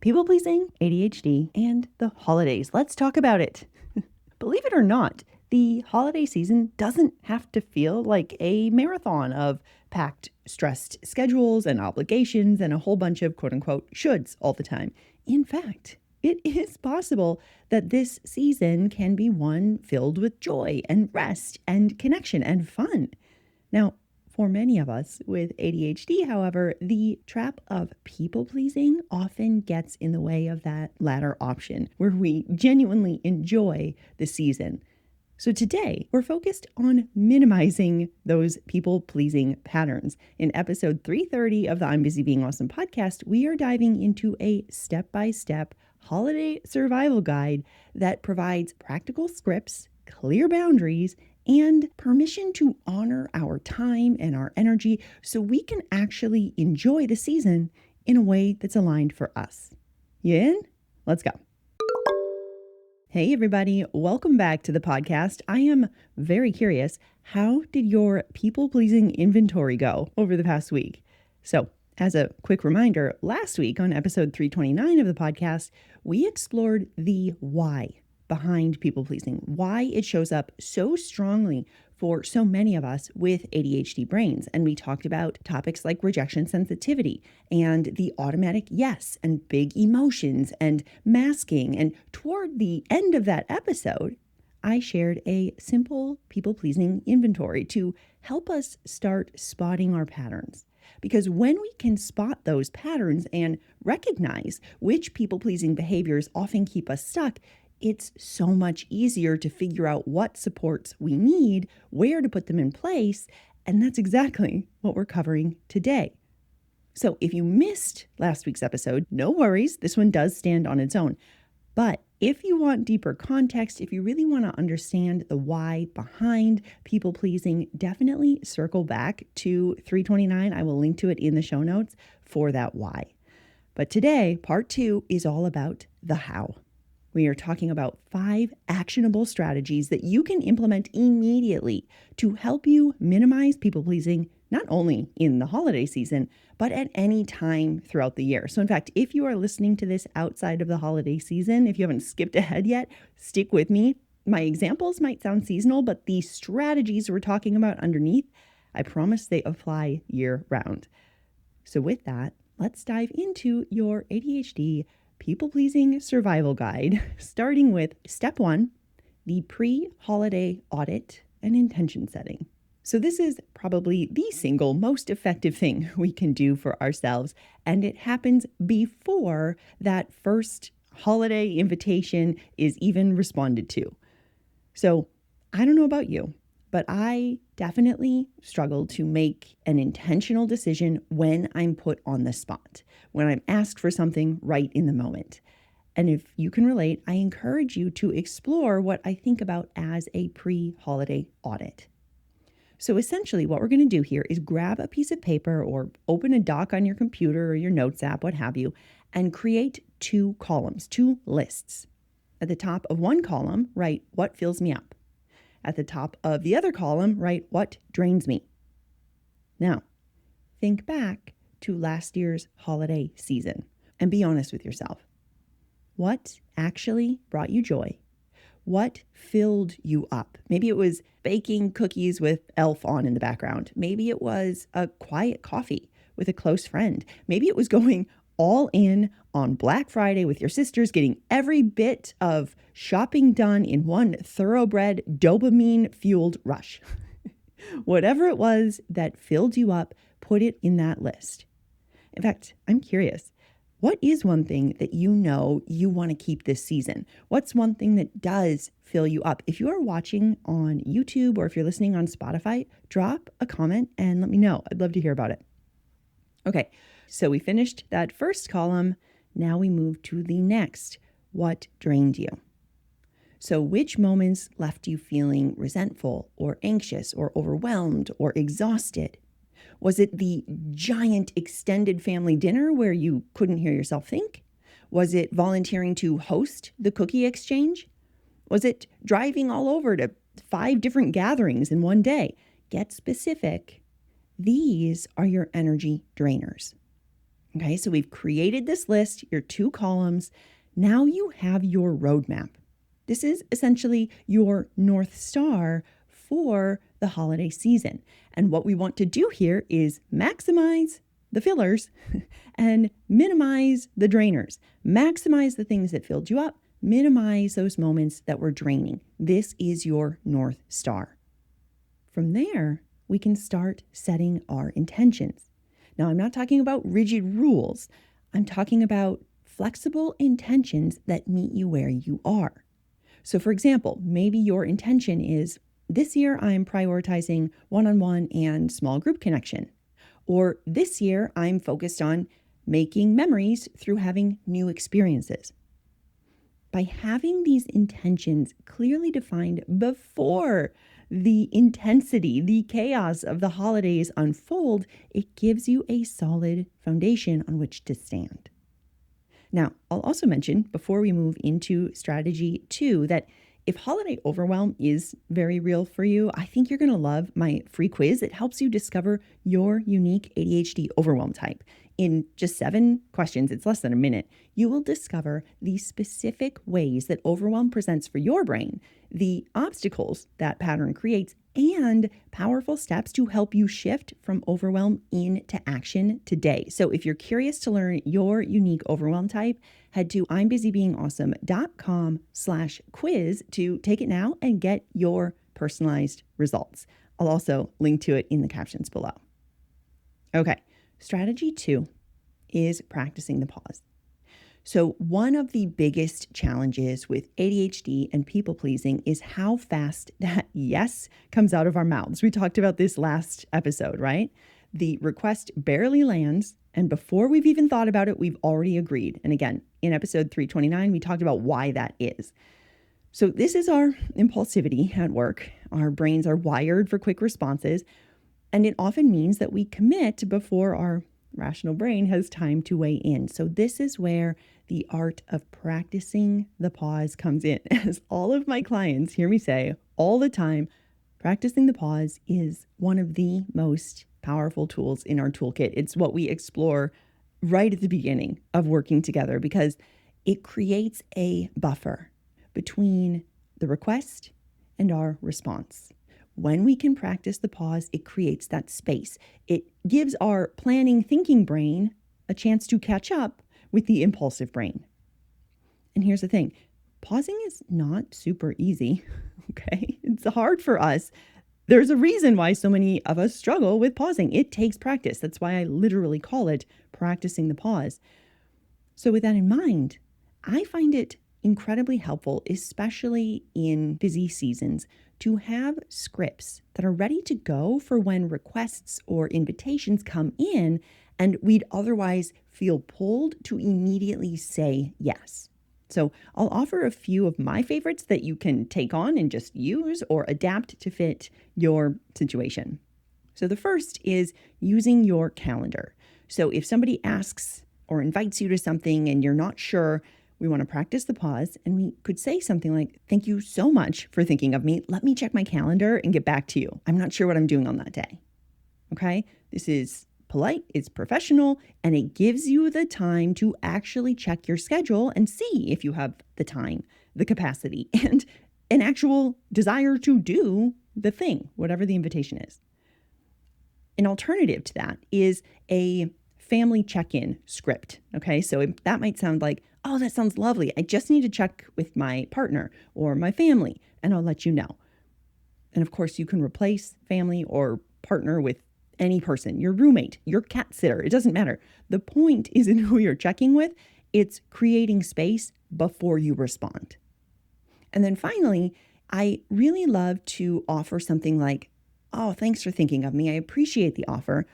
People pleasing, ADHD, and the holidays. Let's talk about it. Believe it or not, the holiday season doesn't have to feel like a marathon of packed, stressed schedules and obligations and a whole bunch of quote unquote shoulds all the time. In fact, it is possible that this season can be one filled with joy and rest and connection and fun. Now, for many of us with ADHD, however, the trap of people pleasing often gets in the way of that latter option where we genuinely enjoy the season. So today, we're focused on minimizing those people pleasing patterns. In episode 330 of the I'm Busy Being Awesome podcast, we are diving into a step-by-step holiday survival guide that provides practical scripts, clear boundaries, and permission to honor our time and our energy so we can actually enjoy the season in a way that's aligned for us. You in? Let's go. Hey everybody, welcome back to the podcast. I am very curious, how did your people-pleasing inventory go over the past week? So, as a quick reminder, last week on episode 329 of the podcast, we explored the why behind people-pleasing, why it shows up so strongly for so many of us with ADHD brains. And we talked about topics like rejection sensitivity and the automatic yes and big emotions and masking. And toward the end of that episode, I shared a simple people-pleasing inventory to help us start spotting our patterns. Because when we can spot those patterns and recognize which people-pleasing behaviors often keep us stuck, it's so much easier to figure out what supports we need, where to put them in place, and that's exactly what we're covering today. So if you missed last week's episode, no worries, this one does stand on its own. But if you want deeper context, if you really want to understand the why behind people pleasing, definitely circle back to 329. I will link to it in the show notes for that why. But today, part 2 is all about the how. We are talking about 5 actionable strategies that you can implement immediately to help you minimize people pleasing, not only in the holiday season, but at any time throughout the year. So in fact, if you are listening to this outside of the holiday season, if you haven't skipped ahead yet, stick with me. My examples might sound seasonal, but the strategies we're talking about underneath, I promise they apply year round. So with that, let's dive into your ADHD people-pleasing survival guide, starting with step 1, the pre-holiday audit and intention setting. So this is probably the single most effective thing we can do for ourselves, and it happens before that first holiday invitation is even responded to. So I don't know about you, but I definitely struggle to make an intentional decision when I'm put on the spot, when I'm asked for something right in the moment. And if you can relate, I encourage you to explore what I think about as a pre-holiday audit. So essentially what we're going to do here is grab a piece of paper or open a doc on your computer or your notes app, what have you, and create 2 columns, 2 lists. At the top of one column, write what fills me up. At the top of the other column, write what drains me. Now, think back to last year's holiday season and be honest with yourself. What actually brought you joy? What filled you up? Maybe it was baking cookies with Elf on in the background. Maybe it was a quiet coffee with a close friend. Maybe it was going all in on Black Friday with your sisters, getting every bit of shopping done in one thoroughbred dopamine-fueled rush. Whatever it was that filled you up, put it in that list. In fact, I'm curious, what is one thing that you know you want to keep this season? What's one thing that does fill you up? If you are watching on YouTube or if you're listening on Spotify, drop a comment and let me know. I'd love to hear about it. Okay, so we finished that first column. Now we move to the next. What drained you? So which moments left you feeling resentful or anxious or overwhelmed or exhausted? Was it the giant extended family dinner where you couldn't hear yourself think? Was it volunteering to host the cookie exchange? Was it driving all over to 5 different gatherings in one day? Get specific. These are your energy drainers. Okay, so we've created this list, your 2 columns. Now you have your roadmap. This is essentially your North Star for the holiday season. And what we want to do here is maximize the fillers and minimize the drainers. Maximize the things that filled you up, minimize those moments that were draining. This is your North Star. From there, we can start setting our intentions. Now, I'm not talking about rigid rules. I'm talking about flexible intentions that meet you where you are. So, for example, maybe your intention is, this year I'm prioritizing one-on-one and small group connection. Or this year I'm focused on making memories through having new experiences. By having these intentions clearly defined before the intensity, the chaos of the holidays unfold, it gives you a solid foundation on which to stand. Now, I'll also mention before we move into strategy 2 that if holiday overwhelm is very real for you, I think you're going to love my free quiz. It helps you discover your unique ADHD overwhelm type. In just 7 questions, it's less than a minute, you will discover the specific ways that overwhelm presents for your brain, the obstacles that pattern creates, and powerful steps to help you shift from overwhelm into action today. So if you're curious to learn your unique overwhelm type, head to imbusybeingawesome.com/quiz to take it now and get your personalized results. I'll also link to it in the captions below. Okay, strategy 2 is practicing the pause. So one of the biggest challenges with ADHD and people pleasing is how fast that yes comes out of our mouths. We talked about this last episode, right? The request barely lands, and before we've even thought about it, we've already agreed. And again, in episode 329, we talked about why that is. So this is our impulsivity at work. Our brains are wired for quick responses, and it often means that we commit before our rational brain has time to weigh in. So this is where the art of practicing the pause comes in. As all of my clients hear me say all the time, practicing the pause is one of the most powerful tools in our toolkit. It's what we explore right at the beginning of working together because it creates a buffer between the request and our response. When we can practice the pause, it creates that space. It gives our planning, thinking brain a chance to catch up with the impulsive brain. And here's the thing, pausing is not super easy, okay? It's hard for us. There's a reason why so many of us struggle with pausing. It takes practice. That's why I literally call it practicing the pause. So with that in mind, I find it incredibly helpful, especially in busy seasons, to have scripts that are ready to go for when requests or invitations come in and we'd otherwise feel pulled to immediately say yes. So I'll offer a few of my favorites that you can take on and just use or adapt to fit your situation. So the first is using your calendar. So if somebody asks or invites you to something and you're not sure, we want to practice the pause, and we could say something like, thank you so much for thinking of me. Let me check my calendar and get back to you. I'm not sure what I'm doing on that day. Okay? This is polite, it's professional, and it gives you the time to actually check your schedule and see if you have the time, the capacity, and an actual desire to do the thing, whatever the invitation is. An alternative to that is a family check-in script. Okay, so that might sound like, oh, that sounds lovely. I just need to check with my partner or my family, and I'll let you know. And of course, you can replace family or partner with any person, your roommate, your cat sitter. It doesn't matter. The point isn't who you're checking with. It's creating space before you respond. And then finally, I really love to offer something like, oh, thanks for thinking of me. I appreciate the offer.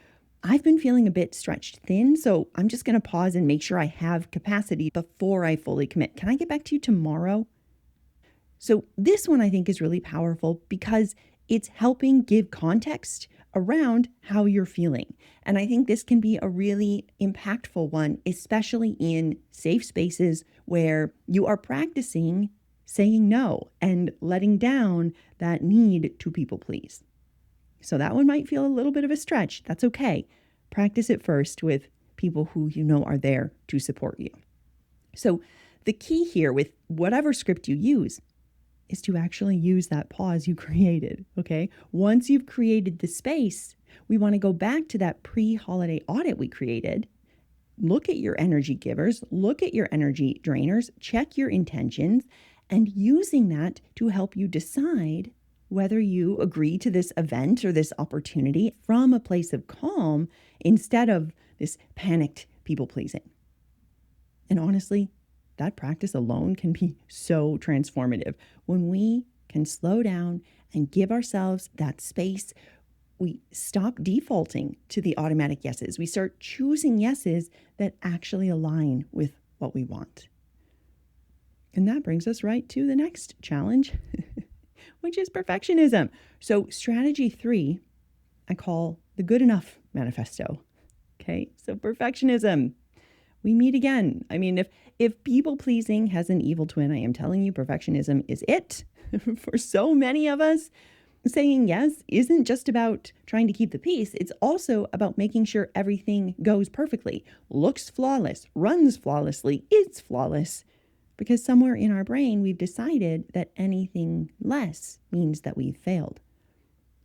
I've been feeling a bit stretched thin, so I'm just going to pause and make sure I have capacity before I fully commit. Can I get back to you tomorrow? So this one I think is really powerful because it's helping give context around how you're feeling. And I think this can be a really impactful one, especially in safe spaces where you are practicing saying no and letting down that need to people please. So that one might feel a little bit of a stretch. That's okay. Practice it first with people who you know are there to support you. So the key here with whatever script you use is to actually use that pause you created, okay? Once you've created the space, we want to go back to that pre-holiday audit we created. Look at your energy givers, look at your energy drainers, check your intentions, and using that to help you decide whether you agree to this event or this opportunity from a place of calm instead of this panicked people pleasing. And honestly, that practice alone can be so transformative. When we can slow down and give ourselves that space, we stop defaulting to the automatic yeses. We start choosing yeses that actually align with what we want. And that brings us right to the next challenge, which is perfectionism. So strategy 3, I call the good enough manifesto. Okay, so perfectionism. We meet again. I mean, if people pleasing has an evil twin, I am telling you, perfectionism is it. For so many of us, saying yes isn't just about trying to keep the peace. It's also about making sure everything goes perfectly, looks flawless, runs flawlessly, is flawless. Because somewhere in our brain, we've decided that anything less means that we've failed.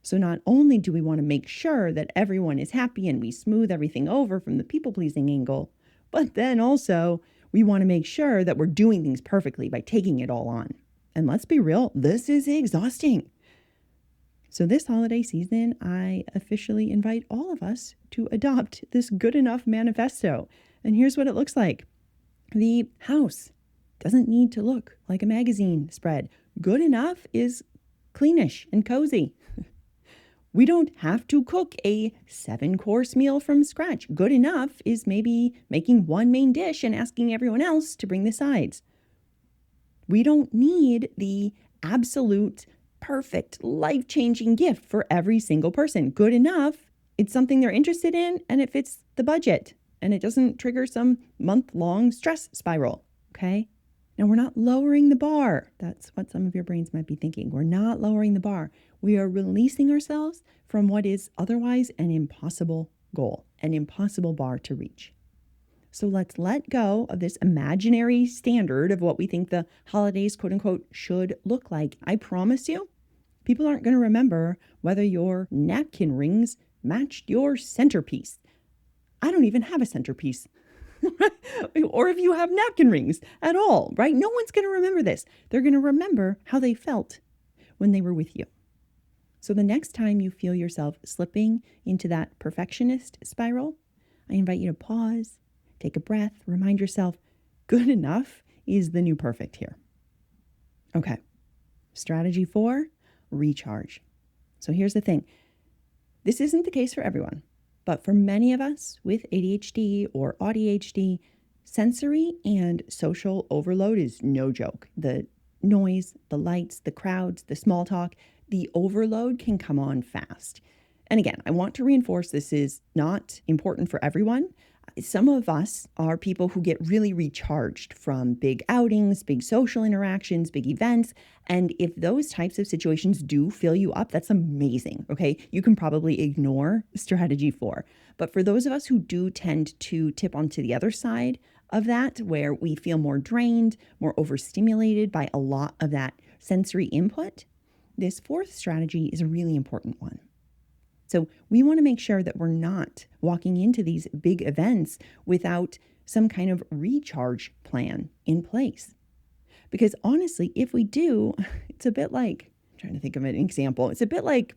So not only do we want to make sure that everyone is happy and we smooth everything over from the people-pleasing angle, but then also we want to make sure that we're doing things perfectly by taking it all on. And let's be real, this is exhausting. So this holiday season, I officially invite all of us to adopt this good enough manifesto. And here's what it looks like. The house doesn't need to look like a magazine spread. Good enough is cleanish and cozy. We don't have to cook a 7-course meal from scratch. Good enough is maybe making one main dish and asking everyone else to bring the sides. We don't need the absolute, perfect, life-changing gift for every single person. Good enough, it's something they're interested in and it fits the budget and it doesn't trigger some month-long stress spiral, okay? Now, we're not lowering the bar. That's what some of your brains might be thinking. We're not lowering the bar. We are releasing ourselves from what is otherwise an impossible goal, an impossible bar to reach. So let's let go of this imaginary standard of what we think the holidays, quote unquote, should look like. I promise you, people aren't going to remember whether your napkin rings matched your centerpiece. I don't even have a centerpiece. Or if you have napkin rings at all, right? No one's going to remember this. They're going to remember how they felt when they were with you. So the next time you feel yourself slipping into that perfectionist spiral, I invite you to pause, take a breath, remind yourself, good enough is the new perfect here. Okay. Strategy 4, recharge. So here's the thing. This isn't the case for everyone. But for many of us with ADHD or ADHD, sensory and social overload is no joke. The noise, the lights, the crowds, the small talk, the overload can come on fast. And again, I want to reinforce this is not important for everyone. Some of us are people who get really recharged from big outings, big social interactions, big events. And if those types of situations do fill you up, that's amazing. Okay. You can probably ignore strategy 4. But for those of us who do tend to tip onto the other side of that, where we feel more drained, more overstimulated by a lot of that sensory input, this 4th strategy is a really important one. So we want to make sure that we're not walking into these big events without some kind of recharge plan in place. Because honestly, if we do, it's a bit like, I'm trying to think of an example. It's a bit like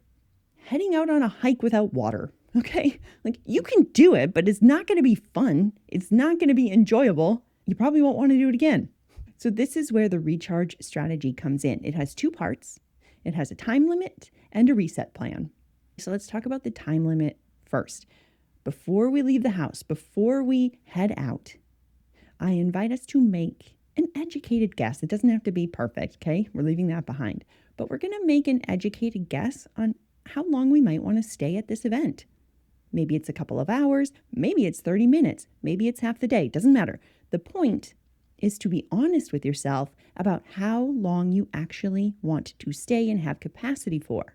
heading out on a hike without water, okay? Like you can do it, but it's not going to be fun. It's not going to be enjoyable. You probably won't want to do it again. So this is where the recharge strategy comes in. It has 2 parts. It has a time limit and a reset plan. So let's talk about the time limit first. Before we leave the house, before we head out, I invite us to make an educated guess. It doesn't have to be perfect, okay? We're leaving that behind. But we're going to make an educated guess on how long we might want to stay at this event. Maybe it's a couple of hours, maybe it's 30 minutes, maybe it's half the day, doesn't matter. The point is to be honest with yourself about how long you actually want to stay and have capacity for.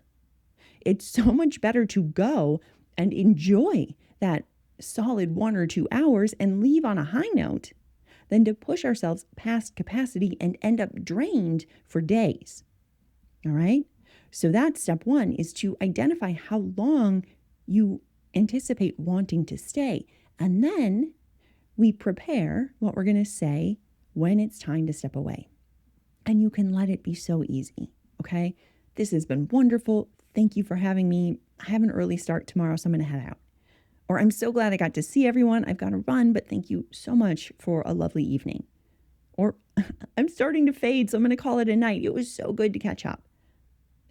It's so much better to go and enjoy that solid 1 or 2 hours and leave on a high note than to push ourselves past capacity and end up drained for days. All right? So that's step one, is to identify how long you anticipate wanting to stay. And then we prepare what we're going to say when it's time to step away. And you can let it be so easy, okay? This has been wonderful. Thank you for having me. I have an early start tomorrow, so I'm going to head out. Or I'm so glad I got to see everyone. I've got to run, but thank you so much for a lovely evening. Or I'm starting to fade, so I'm going to call it a night. It was so good to catch up.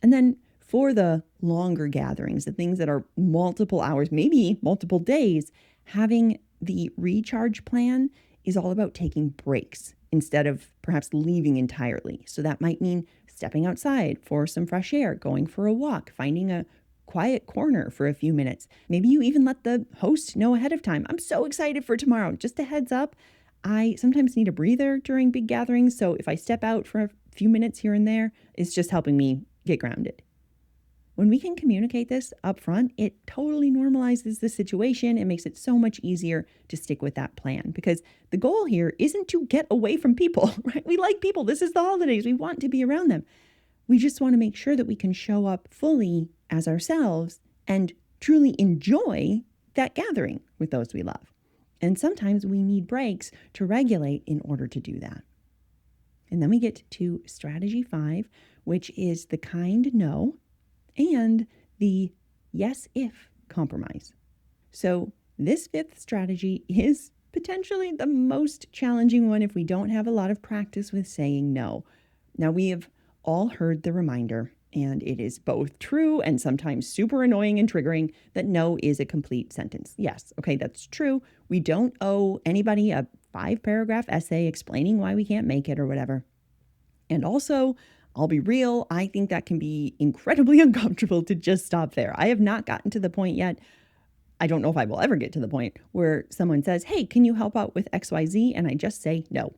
And then for the longer gatherings, the things that are multiple hours, maybe multiple days, having the recharge plan is all about taking breaks instead of perhaps leaving entirely. So that might mean stepping outside for some fresh air, going for a walk, finding a quiet corner for a few minutes. Maybe you even let the host know ahead of time. I'm so excited for tomorrow. Just a heads up, I sometimes need a breather during big gatherings. So if I step out for a few minutes here and there, it's just helping me get grounded. When we can communicate this up front, it totally normalizes the situation. It makes it so much easier to stick with that plan, because the goal here isn't to get away from people, right? We like people. This is the holidays. We want to be around them. We just want to make sure that we can show up fully as ourselves and truly enjoy that gathering with those we love. And sometimes we need breaks to regulate in order to do that. And then we get to strategy 5, which is the kind no and the yes if compromise. So this 5th strategy is potentially the most challenging one if we don't have a lot of practice with saying no. Now, we have all heard the reminder, and it is both true and sometimes super annoying and triggering, that no is a complete sentence. Yes, okay, that's true. We don't owe anybody a 5-paragraph essay explaining why we can't make it or whatever. And also, I'll be real, I think that can be incredibly uncomfortable to just stop there. I have not gotten to the point yet, I don't know if I will ever get to the point, where someone says, hey, can you help out with XYZ? And I just say no.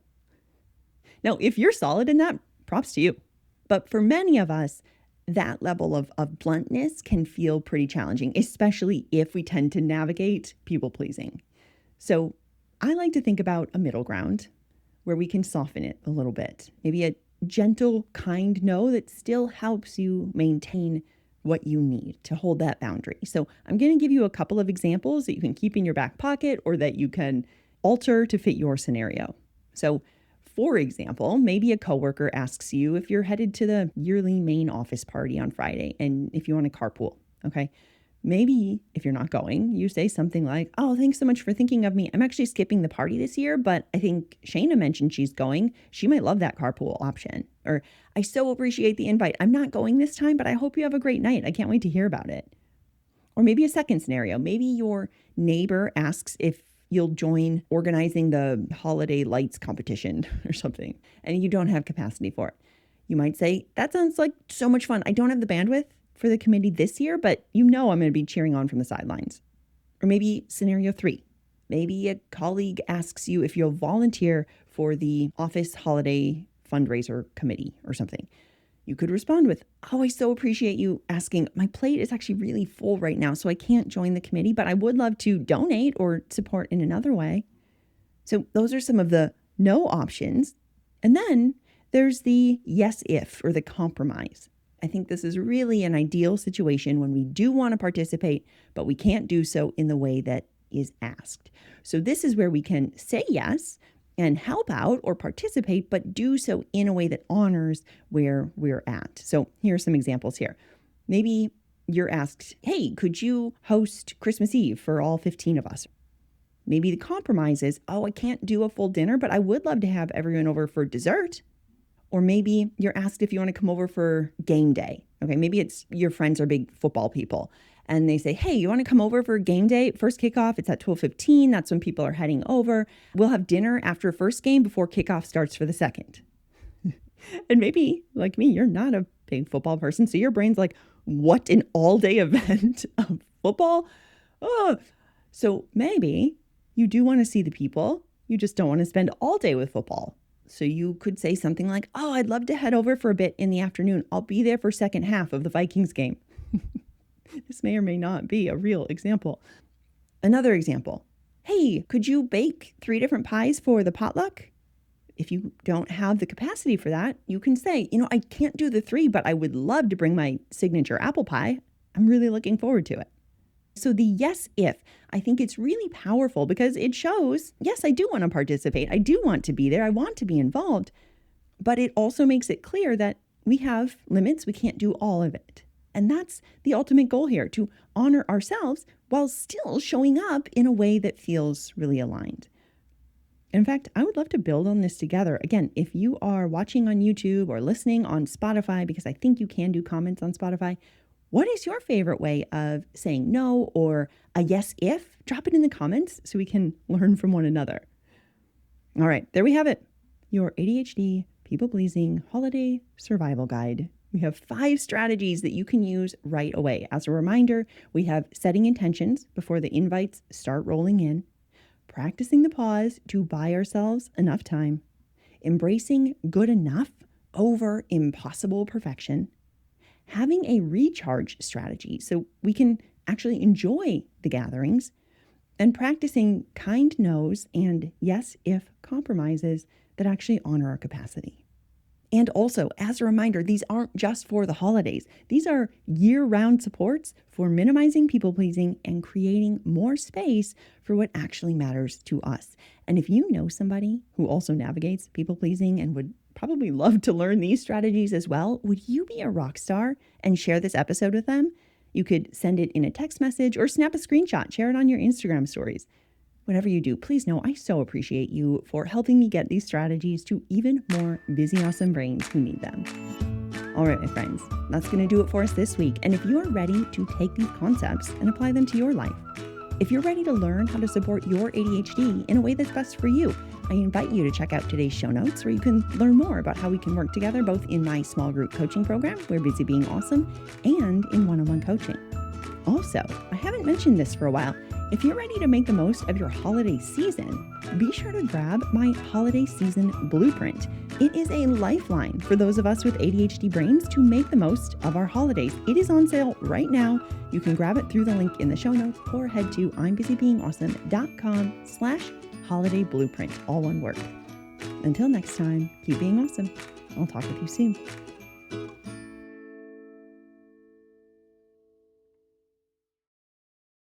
Now, if you're solid in that, props to you. But for many of us, that level of bluntness can feel pretty challenging, especially if we tend to navigate people pleasing. So I like to think about a middle ground where we can soften it a little bit. Maybe a gentle, kind no that still helps you maintain what you need to hold that boundary. So I'm going to give you a couple of examples that you can keep in your back pocket or that you can alter to fit your scenario. So for example, maybe a coworker asks you if you're headed to the yearly main office party on Friday and if you want to carpool, okay? Maybe if you're not going, you say something like, oh, thanks so much for thinking of me. I'm actually skipping the party this year, but I think Shayna mentioned she's going. She might love that carpool option. Or I so appreciate the invite. I'm not going this time, but I hope you have a great night. I can't wait to hear about it. Or maybe a second scenario. Maybe your neighbor asks if you'll join organizing the holiday lights competition or something, and you don't have capacity for it. You might say, that sounds like so much fun. I don't have the bandwidth for the committee this year, but I'm going to be cheering on from the sidelines. Or maybe scenario 3. Maybe a colleague asks you if you'll volunteer for the office holiday fundraiser committee or something. You could respond with, oh, I so appreciate you asking. My plate is actually really full right now, so I can't join the committee, but I would love to donate or support in another way. So those are some of the no options. And then there's the yes if, or the compromise. I think this is really an ideal situation when we do want to participate, but we can't do so in the way that is asked. So this is where we can say yes and help out or participate, but do so in a way that honors where we're at. So here are some examples here. Maybe you're asked, hey, could you host Christmas Eve for all 15 of us? Maybe the compromise is, oh, I can't do a full dinner, but I would love to have everyone over for dessert. Or maybe you're asked if you want to come over for game day. Okay, maybe it's your friends are big football people. And they say, hey, you want to come over for game day? First kickoff, it's at 12:15. That's when people are heading over. We'll have dinner after first game before kickoff starts for the second. And maybe, like me, you're not a big football person. So your brain's like, what, an all-day event of football? Oh, so maybe you do want to see the people. You just don't want to spend all day with football. So you could say something like, oh, I'd love to head over for a bit in the afternoon. I'll be there for second half of the Vikings game. This may or may not be a real example. Another example. Hey, could you bake 3 different pies for the potluck? If you don't have the capacity for that, you can say, I can't do the 3, but I would love to bring my signature apple pie. I'm really looking forward to it. So the yes, if, I think it's really powerful because it shows, yes, I do want to participate. I do want to be there. I want to be involved. But it also makes it clear that we have limits. We can't do all of it. And that's the ultimate goal here, to honor ourselves while still showing up in a way that feels really aligned. In fact, I would love to build on this together. Again, if you are watching on YouTube or listening on Spotify, because I think you can do comments on Spotify, what is your favorite way of saying no or a yes if? Drop it in the comments so we can learn from one another. All right, there we have it. Your ADHD people-pleasing holiday survival guide. We have 5 strategies that you can use right away. As a reminder, we have setting intentions before the invites start rolling in, practicing the pause to buy ourselves enough time, embracing good enough over impossible perfection, having a recharge strategy so we can actually enjoy the gatherings, and practicing kind no's and yes if compromises that actually honor our capacity. And also, as a reminder, these aren't just for the holidays. These are year-round supports for minimizing people-pleasing and creating more space for what actually matters to us. And if you know somebody who also navigates people-pleasing and would probably love to learn these strategies as well, would you be a rock star and share this episode with them? You could send it in a text message or snap a screenshot, share it on your Instagram stories. Whatever you do, please know I so appreciate you for helping me get these strategies to even more busy, awesome brains who need them. All right, my friends, that's going to do it for us this week. And if you are ready to take these concepts and apply them to your life, if you're ready to learn how to support your ADHD in a way that's best for you, I invite you to check out today's show notes where you can learn more about how we can work together both in my small group coaching program, We're Busy Being Awesome, and in one-on-one coaching. Also, I haven't mentioned this for a while. If you're ready to make the most of your holiday season, be sure to grab my holiday season blueprint. It is a lifeline for those of us with ADHD brains to make the most of our holidays. It is on sale right now. You can grab it through the link in the show notes or head to I'mBusyBeingAwesome.com/holiday blueprint, all one word. Until next time, keep being awesome. I'll talk with you soon.